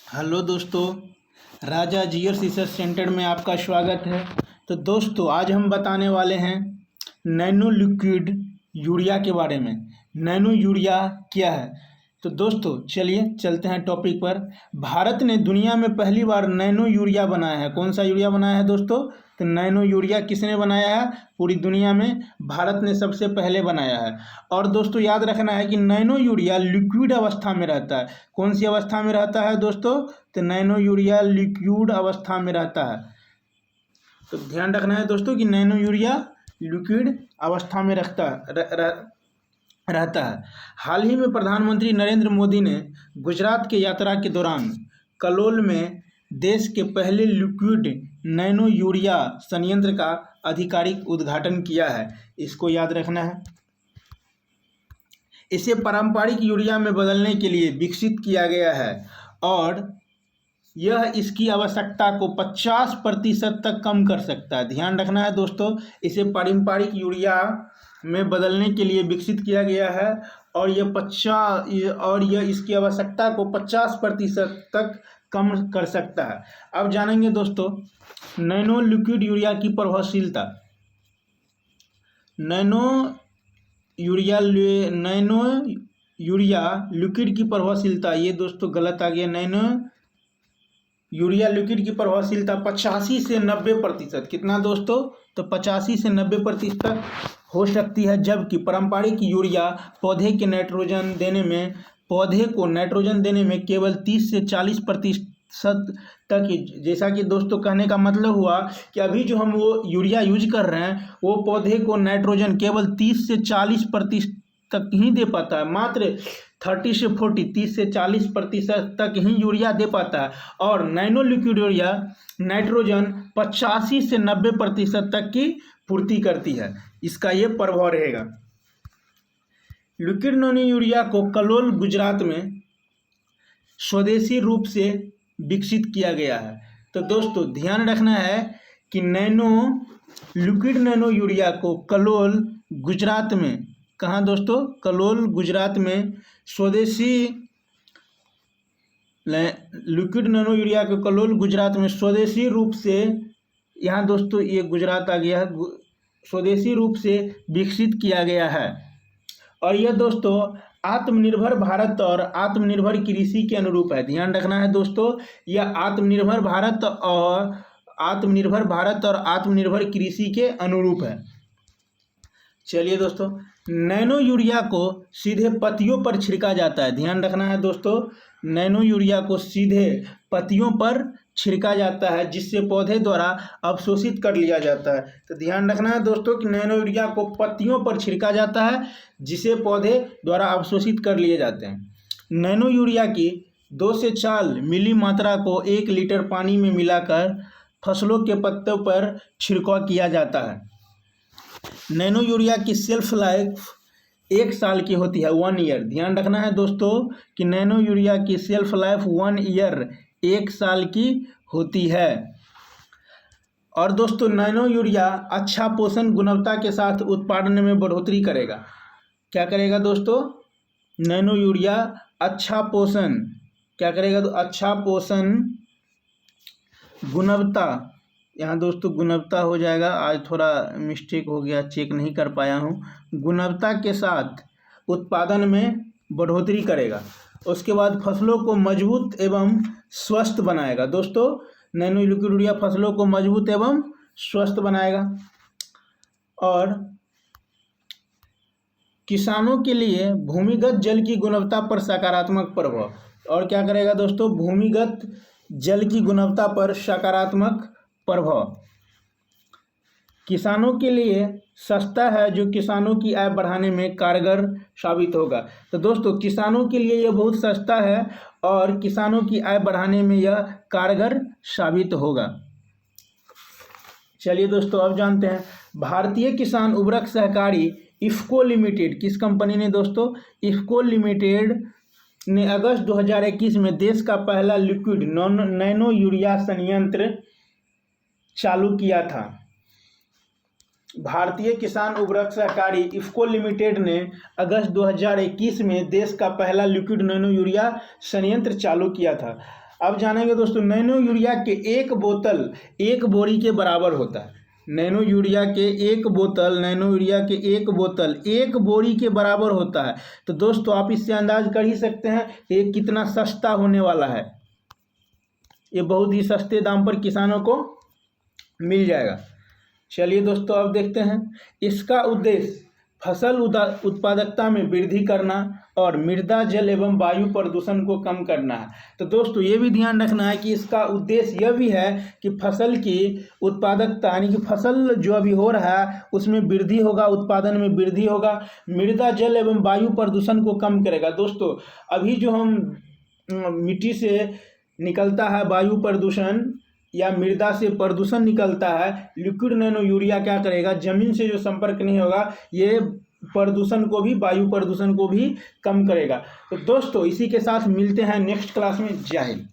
Hello दोस्तों, राजा GS research centre में आपका स्वागत है। तो दोस्तों, आज हम बताने वाले हैं नैनो लिक्विड यूरिया के बारे में। नैनो यूरिया क्या है? तो दोस्तों चलिए चलते हैं टॉपिक पर। भारत ने दुनिया में पहली बार नैनो यूरिया बनाया है। कौन सा यूरिया बनाया है दोस्तों? तो नैनो यूरिया किसने बनाया है? पूरी दुनिया में भारत ने सबसे पहले बनाया है। और दोस्तों याद रखना है कि नैनो यूरिया लिक्विड अवस्था में रहता है। कौन सी अवस्था में रहता है दोस्तों? तो नैनो यूरिया लिक्विड अवस्था में रहता है। तो ध्यान रखना है दोस्तों कि नैनो यूरिया लिक्विड अवस्था में रहता है। हाल ही में प्रधानमंत्री नरेंद्र मोदी ने गुजरात के यात्रा के दौरान कलोल में देश के पहले लिक्विड नैनो यूरिया संयंत्र का आधिकारिक उद्घाटन किया है। इसको याद रखना है। इसे पारंपरिक यूरिया में बदलने के लिए विकसित किया गया है और यह इसकी आवश्यकता को 50% तक कम कर सकता है। ध्यान रखना है दोस्तों, इसे पारंपरिक यूरिया में बदलने के लिए विकसित किया गया है और यह इसकी आवश्यकता को 50% तक कम कर सकता है। अब जानेंगे दोस्तों नैनो लिक्विड यूरिया की प्रभावशीलता। नैनो यूरिया लिक्विड की प्रभावशीलता, ये दोस्तों गलत आ गया। नैनो यूरिया लिक्विड की प्रभावशीलता 85 से 90%। कितना दोस्तों? तो 85 से 90% हो सकती है, जबकि पारंपरिक यूरिया पौधे को नाइट्रोजन देने में केवल 30 से 40% तक। जैसा कि दोस्तों कहने का मतलब हुआ कि अभी जो हम वो यूरिया यूज कर रहे हैं वो पौधे को नाइट्रोजन केवल 30 से 40% तक ही दे पाता है। मात्र 30 से 40% तक ही यूरिया दे पाता है और नैनो लिक्विड यूरिया नाइट्रोजन 85 से 90% तक की पूर्ति करती है। इसका ये प्रभाव रहेगा। लिक्विड नैनो यूरिया को कलोल गुजरात में स्वदेशी रूप से विकसित किया गया है। तो दोस्तों ध्यान रखना है कि लिक्विड नैनो यूरिया को कलोल गुजरात में, कहाँ दोस्तों? कलोल गुजरात में स्वदेशी लिक्विड नैनो यूरिया को कलोल गुजरात में स्वदेशी रूप से, यहाँ दोस्तों ये गुजरात आ गया है, स्वदेशी रूप से विकसित किया गया है। और यह दोस्तों आत्मनिर्भर भारत और आत्मनिर्भर कृषि के अनुरूप है। ध्यान रखना है दोस्तों, यह आत्मनिर्भर भारत और आत्मनिर्भर कृषि के अनुरूप है। चलिए दोस्तों, नैनो यूरिया को सीधे पत्तियों पर छिड़का जाता है। ध्यान रखना है दोस्तों, नैनो यूरिया को सीधे पत्तियों पर छिड़का जाता है जिससे पौधे द्वारा अवशोषित कर लिया जाता है। तो ध्यान रखना है दोस्तों कि नैनो यूरिया को पत्तियों पर छिड़का जाता है जिसे पौधे द्वारा अवशोषित कर लिए जाते हैं। नैनो यूरिया की 2 से 4 मिली मात्रा को 1 लीटर पानी में मिलाकर फसलों के पत्तों पर छिड़काव किया जाता है। नैनो यूरिया की सेल्फ लाइफ 1 साल की होती है, 1 ईयर। ध्यान रखना है दोस्तों कि नैनो यूरिया की सेल्फ लाइफ 1 ईयर, 1 साल की होती है। और दोस्तों नैनो यूरिया अच्छा पोषण गुणवत्ता के साथ उत्पादन में बढ़ोतरी करेगा। क्या करेगा दोस्तों? नैनो यूरिया अच्छा पोषण क्या करेगा? तो अच्छा पोषण गुणवत्ता, यहाँ दोस्तों गुणवत्ता हो जाएगा, आज थोड़ा मिस्टेक हो गया, चेक नहीं कर पाया हूँ। गुणवत्ता के साथ उत्पादन में बढ़ोतरी करेगा। उसके बाद फसलों को मजबूत एवं स्वस्थ बनाएगा। दोस्तों नैनो लिक्विड यूरिया फसलों को मजबूत एवं स्वस्थ बनाएगा। और किसानों के लिए भूमिगत जल की गुणवत्ता पर सकारात्मक प्रभाव। और क्या करेगा दोस्तों? भूमिगत जल की गुणवत्ता पर सकारात्मक प्रभाव। किसानों के लिए सस्ता है जो किसानों की आय बढ़ाने में कारगर साबित होगा। तो दोस्तों किसानों के लिए यह बहुत सस्ता है और किसानों की आय बढ़ाने में यह कारगर साबित होगा। चलिए दोस्तों अब जानते हैं भारतीय किसान उर्वरक सहकारी इफ्को लिमिटेड, किस कंपनी ने दोस्तों? इफ्को लिमिटेड ने अगस्त 2021 में देश का पहला लिक्विड नैनो यूरिया संयंत्र चालू किया था। भारतीय किसान उर्वरक सहकारी इफ्को लिमिटेड ने अगस्त 2021 में देश का पहला लिक्विड नैनो यूरिया संयंत्र चालू किया था। अब जानेंगे दोस्तों, नैनो यूरिया के एक बोतल एक बोरी के बराबर होता है। नैनो यूरिया के एक बोतल एक बोरी के बराबर होता है। तो दोस्तों आप इससे अंदाज कर ही सकते हैं ये कितना सस्ता होने वाला है। ये बहुत ही सस्ते दाम पर किसानों को मिल जाएगा। चलिए दोस्तों अब देखते हैं, इसका उद्देश्य फसल उत्पादकता में वृद्धि करना और मृदा जल एवं वायु प्रदूषण को कम करना है। तो दोस्तों ये भी ध्यान रखना है कि इसका उद्देश्य यह भी है कि फसल की उत्पादकता यानी कि फसल जो अभी हो रहा है उसमें वृद्धि होगा, उत्पादन में वृद्धि होगा, मृदा जल एवं वायु प्रदूषण को कम करेगा। दोस्तों अभी जो हम मिट्टी से निकलता है वायु प्रदूषण या मृदा से प्रदूषण निकलता है, लिक्विड नैनो यूरिया क्या करेगा, जमीन से जो संपर्क नहीं होगा ये प्रदूषण को भी, वायु प्रदूषण को भी कम करेगा। तो दोस्तों इसी के साथ मिलते हैं नेक्स्ट क्लास में। जय हिंद।